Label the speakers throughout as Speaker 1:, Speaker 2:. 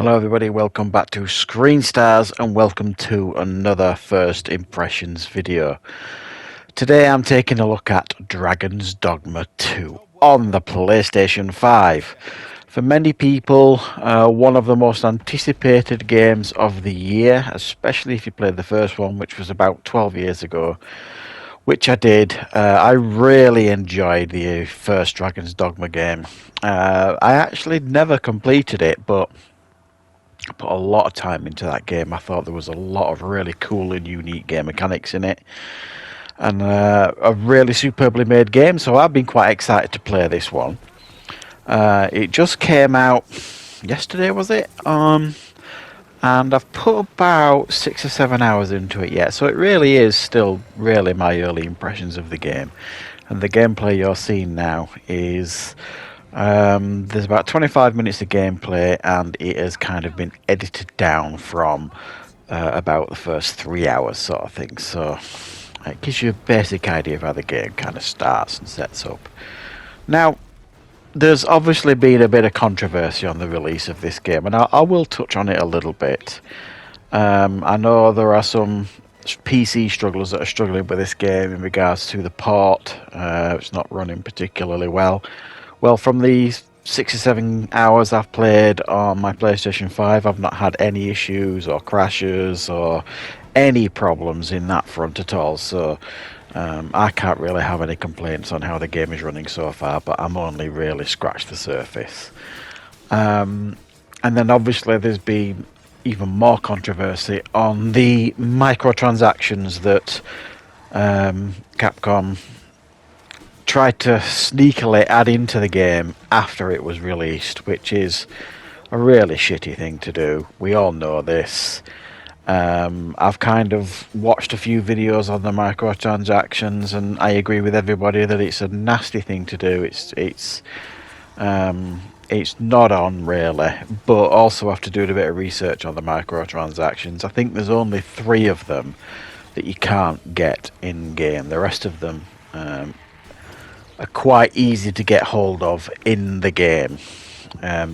Speaker 1: Hello everybody, welcome back to Screenstars and welcome to another First Impressions video. Today I'm taking a look at Dragon's Dogma 2 on the PlayStation 5. For many people, one of the most anticipated games of the year, especially if you played the first one, which was about 12 years ago, which I did. I really enjoyed the first Dragon's Dogma game. I actually never completed it, but I put a lot of time into that game. I thought there was a lot of really cool and unique game mechanics in it, and a really superbly made game. So I've been quite excited to play this one. It just came out yesterday, was it? And I've put about 6 or 7 hours into it yet. So it really is still really my early impressions of the game. And the gameplay you're seeing now is there's about 25 minutes of gameplay, and it has kind of been edited down from about the first 3 hours sort of thing. So it gives you a basic idea of how the game kind of starts and sets up. Now, there's obviously been a bit of controversy on the release of this game, and I will touch on it a little bit. I know there are some PC strugglers that are struggling with this game in regards to the port. It's not running particularly well. Well, from the 6 or 7 hours I've played on my PlayStation 5, I've not had any issues or crashes or any problems in that front at all. So I can't really have any complaints on how the game is running so far, but I'm only really scratched the surface. And then obviously there's been even more controversy on the microtransactions that Capcom tried to sneakily add into the game after it was released, which is a really shitty thing to do. We all know this. I've kind of watched a few videos on the microtransactions, and I agree with everybody that it's a nasty thing to do. It's not on really, but also after doing a bit of research on the microtransactions, I think there's only 3 of them that you can't get in game. The rest of them are quite easy to get hold of in the game.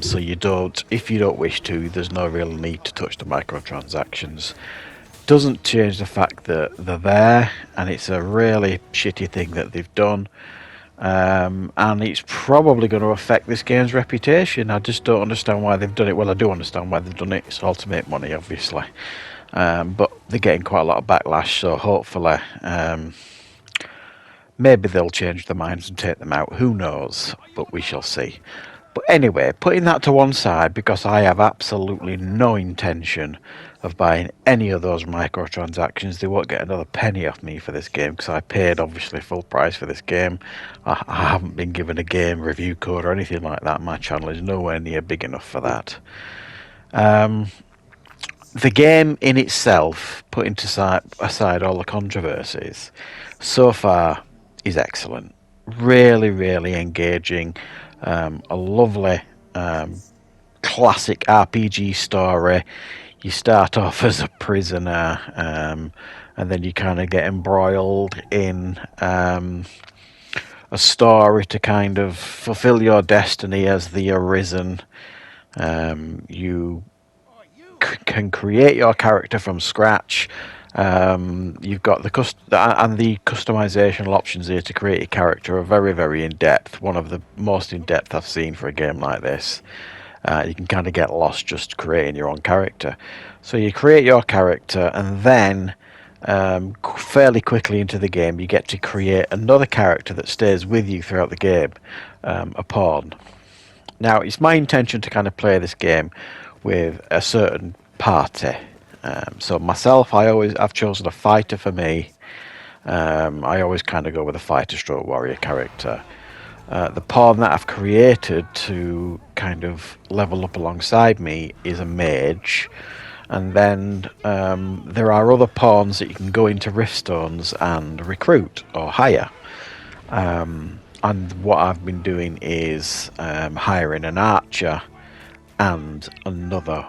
Speaker 1: So if you don't wish to, there's no real need to touch the microtransactions. Doesn't change the fact that they're there, and it's a really shitty thing that they've done. And it's probably going to affect this game's reputation. I just don't understand why they've done it. Well, I do understand why they've done it. It's all to make money, obviously. But they're getting quite a lot of backlash, so hopefully maybe they'll change their minds and take them out. Who knows? But we shall see. But anyway, putting that to one side, because I have absolutely no intention of buying any of those microtransactions. They won't get another penny off me for this game, because I paid obviously full price for this game. I haven't been given a game review code or anything like that. My channel is nowhere near big enough for that. The game in itself, putting aside all the controversies, so far is excellent. Really, really engaging. A lovely classic RPG story. You start off as a prisoner, and then you kind of get embroiled in a story to kind of fulfill your destiny as the Arisen. You can create your character from scratch. You've got the customizational options here to create a character are very, very in-depth. One of the most in-depth I've seen for a game like this. You can kind of get lost just creating your own character. So you create your character, and then fairly quickly into the game you get to create another character that stays with you throughout the game, a pawn. Now, it's my intention to kind of play this game with a certain party. So myself, I've chosen a fighter for me. I always kind of go with a fighter stroke warrior character. The pawn that I've created to kind of level up alongside me is a mage. And then there are other pawns that you can go into Riftstones and recruit or hire. And what I've been doing is hiring an archer and another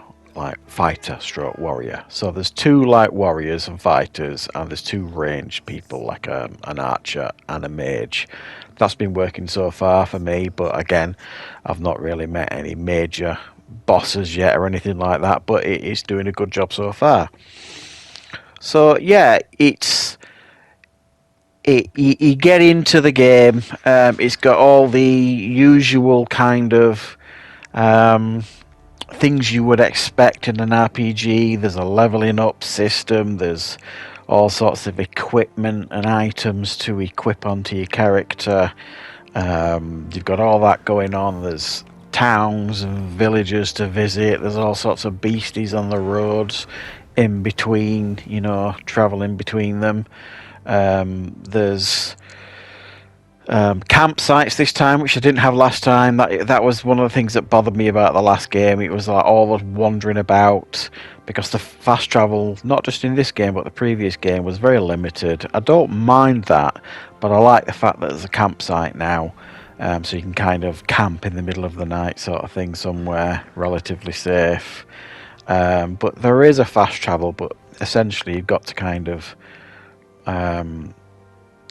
Speaker 1: fighter stroke warrior. So there's 2 warriors and fighters, and there's 2 ranged people an archer and a mage. That's been working so far for me, but again, I've not really met any major bosses yet or anything like that, but it is doing a good job so far. So yeah, you get into the game. It's got all the usual kind of things you would expect in an RPG. There's a leveling up system. There's all sorts of equipment and items to equip onto your character. You've got all that going on. There's towns and villages to visit. There's all sorts of beasties on the roads in between, traveling between them. There's campsites this time, which I didn't have last time. That was one of the things that bothered me about the last game. It was like all the wandering about, because the fast travel, not just in this game but the previous game, was very limited. I don't mind that, but I like the fact that there's a campsite now, so you can kind of camp in the middle of the night sort of thing somewhere relatively safe. But there is a fast travel, but essentially you've got to kind of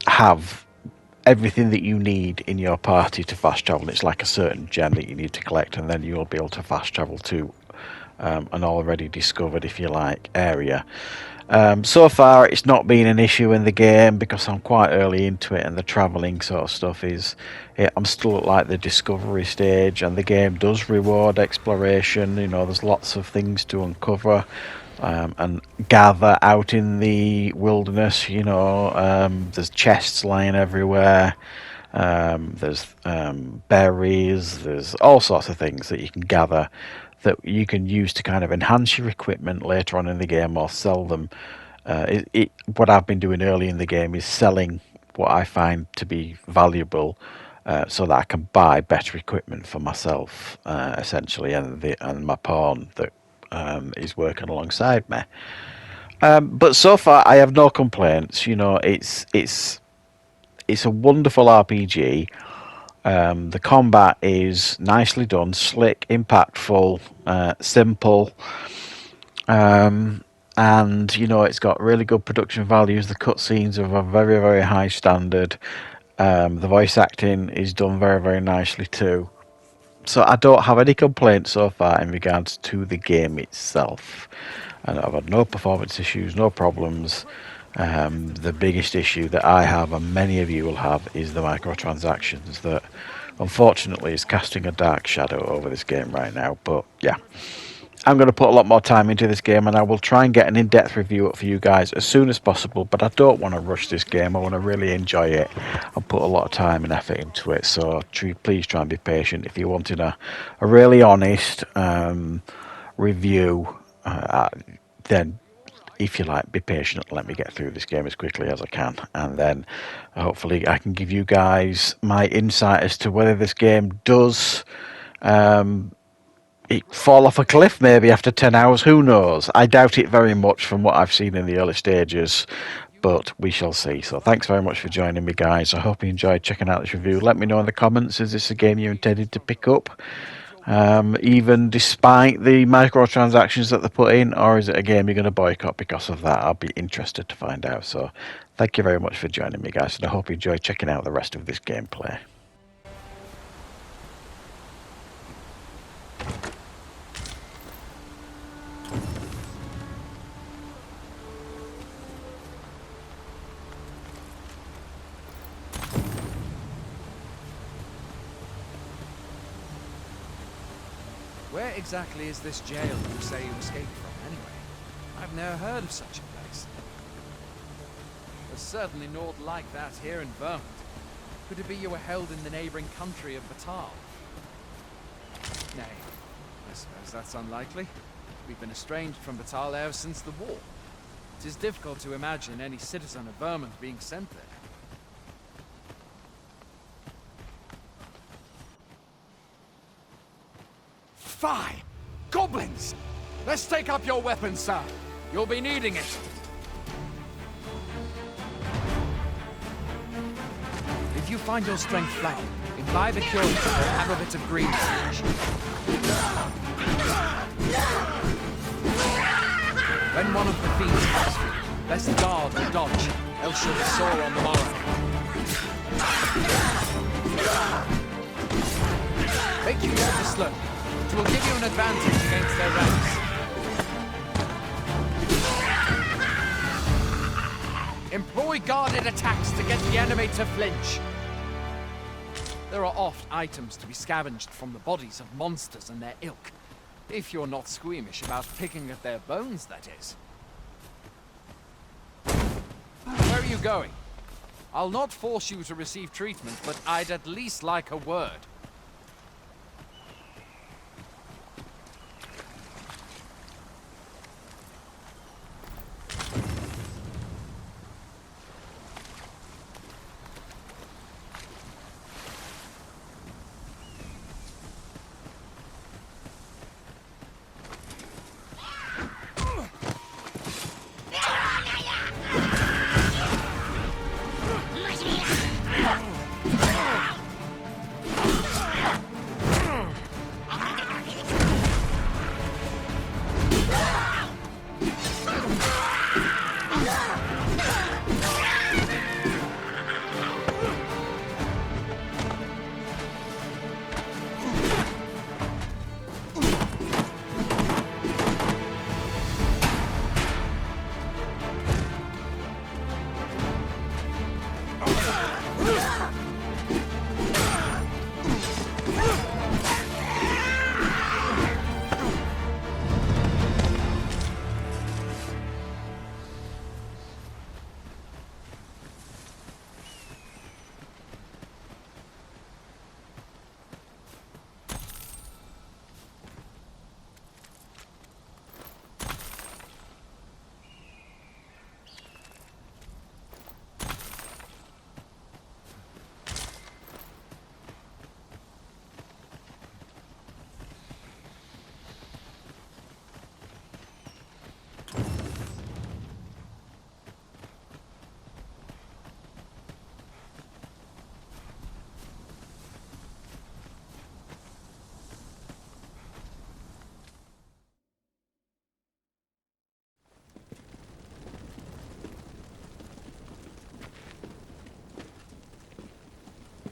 Speaker 1: have everything that you need in your party to fast travel. It's like a certain gem that you need to collect, and then you'll be able to fast travel to an already discovered, if you like, area. So far it's not been an issue in the game because I'm quite early into it, and the travelling sort of stuff I'm still at like the discovery stage, and the game does reward exploration. There's lots of things to uncover and gather out in the wilderness. There's chests lying everywhere. There's berries. There's all sorts of things that you can gather that you can use to kind of enhance your equipment later on in the game or sell them. What I've been doing early in the game is selling what I find to be valuable, so that I can buy better equipment for myself, essentially, and my pawn that is working alongside me. But so far, I have no complaints. It's a wonderful RPG. The combat is nicely done, slick, impactful, simple, and it's got really good production values. The cutscenes are of a very, very high standard. The voice acting is done very, very nicely too. So I don't have any complaints so far in regards to the game itself. And I've had no performance issues, no problems. The biggest issue that I have, and many of you will have, is the microtransactions that unfortunately is casting a dark shadow over this game right now. But yeah, I'm going to put a lot more time into this game, and I will try and get an in-depth review up for you guys as soon as possible. But I don't want to rush this game. I want to really enjoy it and put a lot of time and effort into it. So please try and be patient. If you're wanting a really honest review, then if you like, be patient. Let me get through this game as quickly as I can, and then hopefully I can give you guys my insight as to whether this game does fall off a cliff maybe after 10 hours. Who knows? I doubt it very much from what I've seen in the early stages, but we shall see. So thanks very much for joining me, guys. I hope you enjoyed checking out this review. Let me know in the comments, is this a game you intended to pick up, even despite the microtransactions that they put in, or is it a game you're going to boycott because of that? I'll be interested to find out. So thank you very much for joining me, guys, and I hope you enjoy checking out the rest of this gameplay.
Speaker 2: Where exactly is this jail you say you escaped from, anyway? I've never heard of such a place. There's certainly naught like that here in Vermont. Could it be you were held in the neighboring country of Batal? Nay, I suppose that's unlikely. We've been estranged from Batal ever since the war. It is difficult to imagine any citizen of Vermont being sent there. Fie! Goblins! Let's take up your weapons, sir. You'll be needing it. If you find your strength flagging, imbibe a cure and have a bit of green flesh. When one of the fiends comes for you, best guard and dodge, else you'll be sore on the morrow. Make you walk slowly. It will give you an advantage against their ranks. Employ guarded attacks to get the enemy to flinch. There are oft items to be scavenged from the bodies of monsters and their ilk. If you're not squeamish about picking at their bones, that is. Where are you going? I'll not force you to receive treatment, but I'd at least like a word.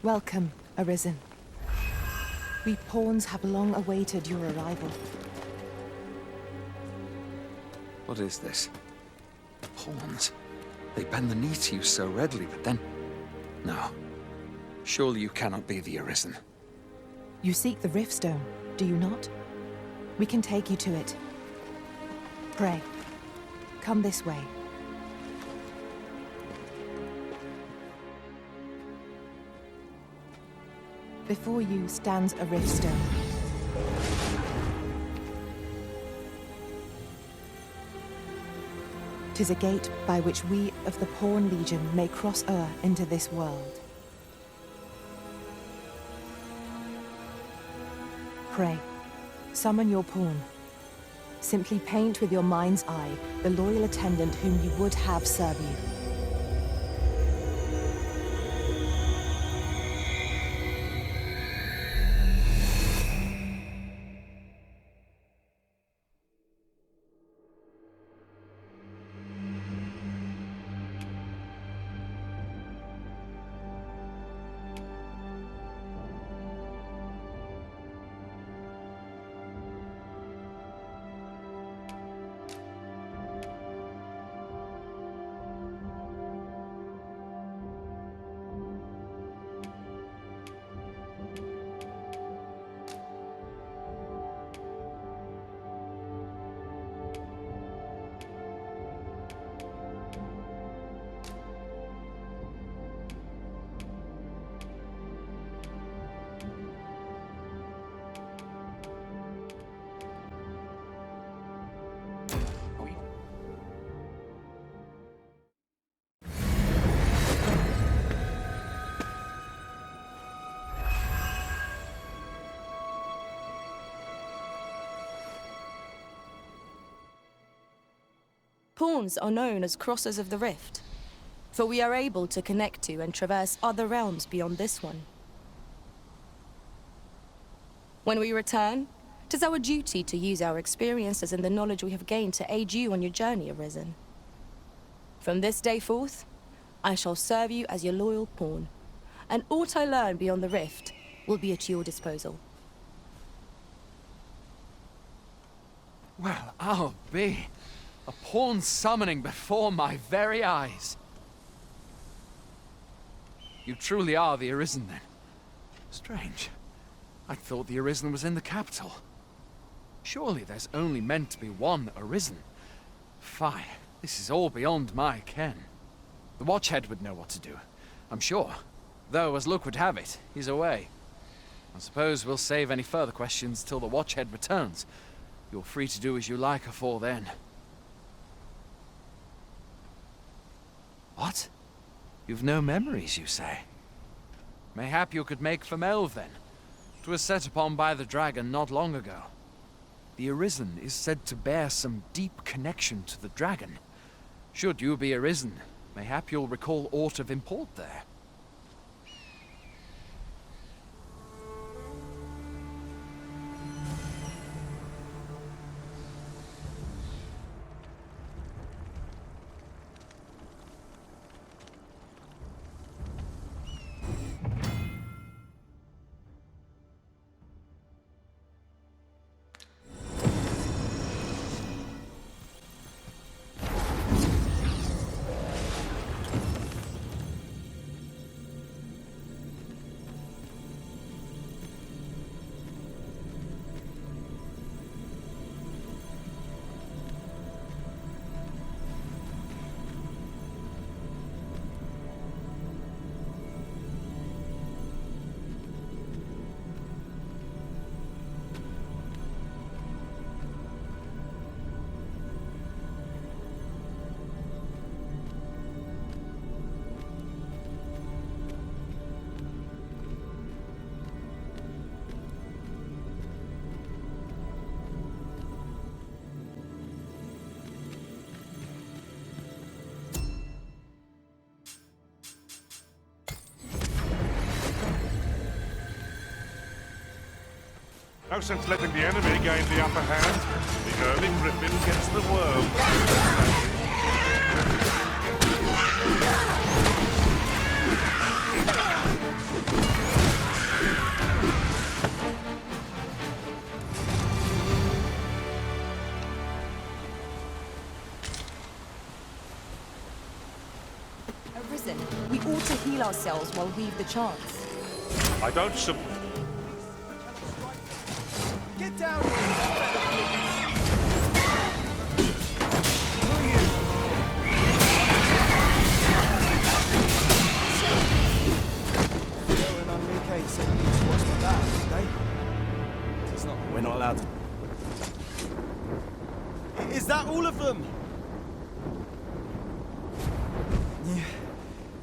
Speaker 3: Welcome, Arisen. We pawns have long awaited your arrival.
Speaker 2: What is this? Pawns? They bend the knee to you so readily, but then... No. Surely you cannot be the Arisen.
Speaker 3: You seek the Riftstone, do you not? We can take you to it. Pray, come this way. Before you stands a Riftstone. Tis a gate by which we of the Pawn Legion may cross o'er into this world. Pray, summon your pawn. Simply paint with your mind's eye the loyal attendant whom you would have serve you.
Speaker 4: Pawns are known as Crossers of the Rift, for we are able to connect to and traverse other realms beyond this one. When we return, it is our duty to use our experiences and the knowledge we have gained to aid you on your journey, Arisen. From this day forth, I shall serve you as your loyal pawn, and aught I learn beyond the Rift will be at your disposal.
Speaker 2: Well, I'll be. A pawn summoning before my very eyes. You truly are the Arisen, then? Strange. I thought the Arisen was in the capital. Surely there's only meant to be one Arisen. Fie, this is all beyond my ken. The Watchhead would know what to do, I'm sure. Though, as luck would have it, he's away. I suppose we'll save any further questions till the Watchhead returns. You're free to do as you like afore then. What? You've no memories, you say? Mayhap you could make for Melve, then. 'Twas set upon by the dragon not long ago. The Arisen is said to bear some deep connection to the dragon. Should you be Arisen, mayhap you'll recall aught of import there.
Speaker 5: No sense letting the enemy gain the upper hand. The early griffin gets the worm.
Speaker 4: Arisen, we ought to heal ourselves while we've the chance.
Speaker 5: I don't
Speaker 2: Get down here!
Speaker 6: We're not allowed to. Is that all of them?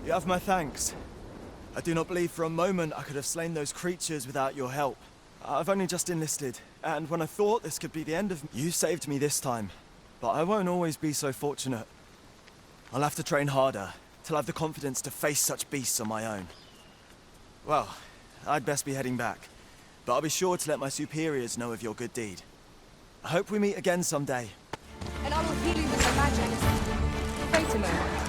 Speaker 6: You have my thanks. I do not believe for a moment I could have slain those creatures without your help. I've only just enlisted, and when I thought this could be the end of me, you saved me this time. But I won't always be so fortunate. I'll have to train harder, till I have the confidence to face such beasts on my own. Well, I'd best be heading back, but I'll be sure to let my superiors know of your good deed. I hope we meet again someday.
Speaker 4: And I will heal you with my magic. Wait a moment.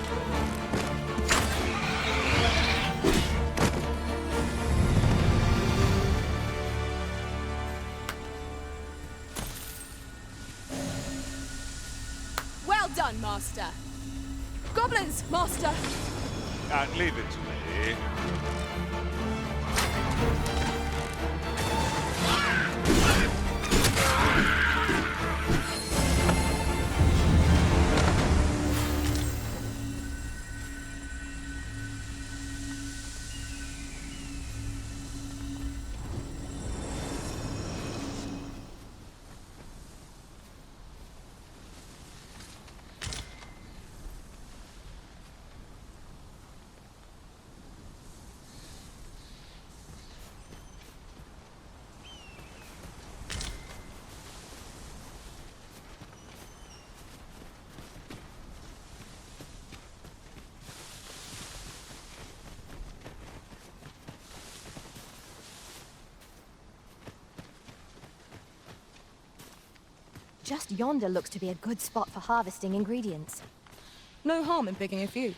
Speaker 4: Well done, Master. Goblins, Master.
Speaker 5: leave it to me.
Speaker 7: Just yonder looks to be a good spot for harvesting ingredients.
Speaker 4: No harm in picking a few.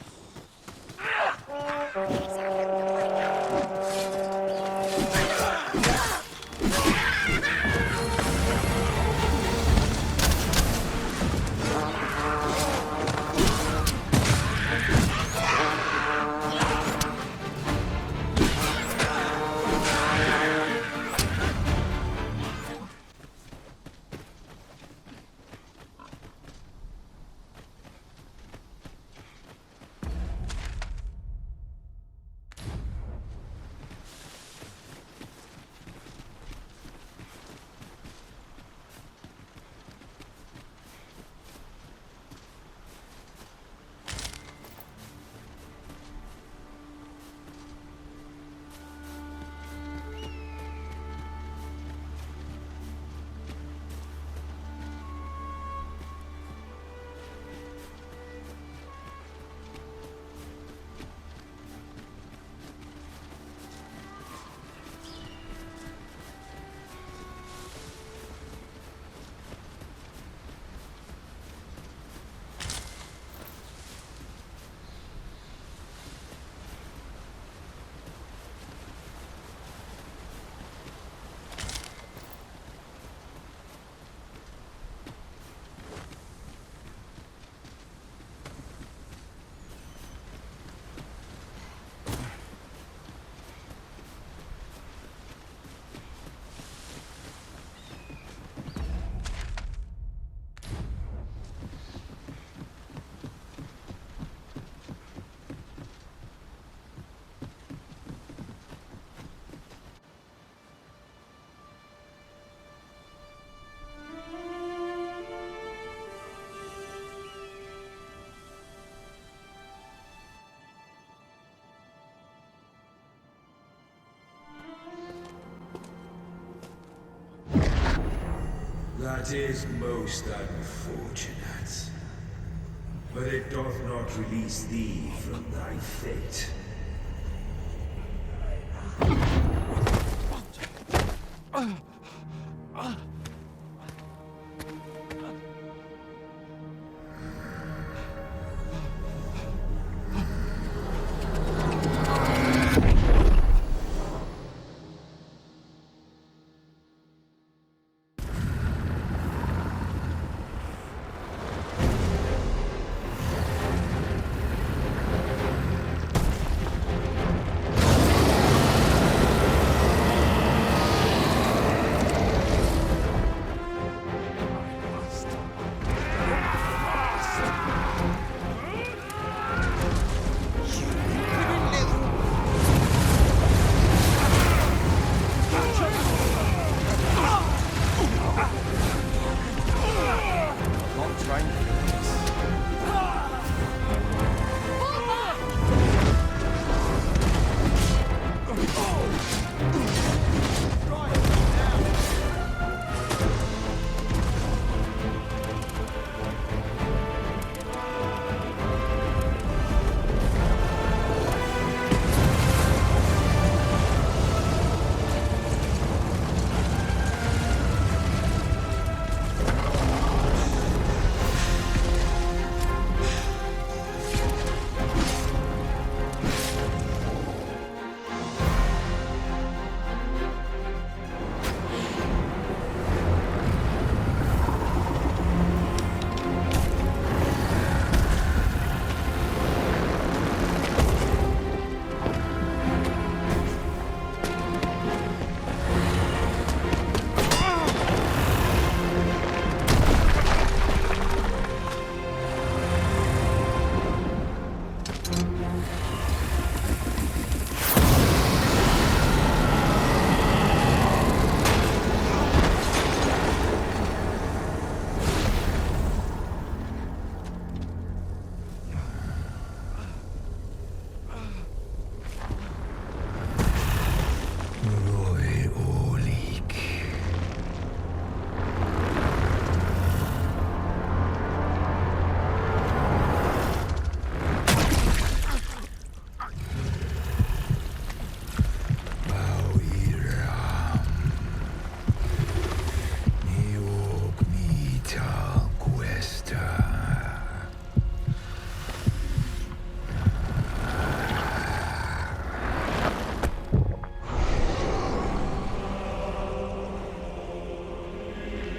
Speaker 8: That is most unfortunate. But it doth not release thee from thy fate.
Speaker 6: Not trained for this.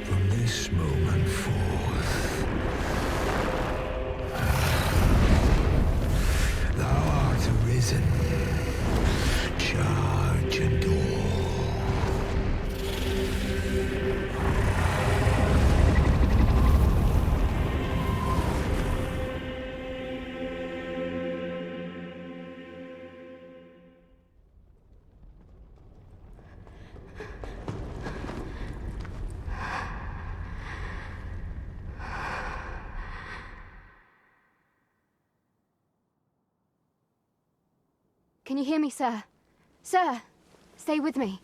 Speaker 6: From this moment forth, thou art arisen. Charge and all.
Speaker 7: Can you hear me, sir? Sir, stay with me.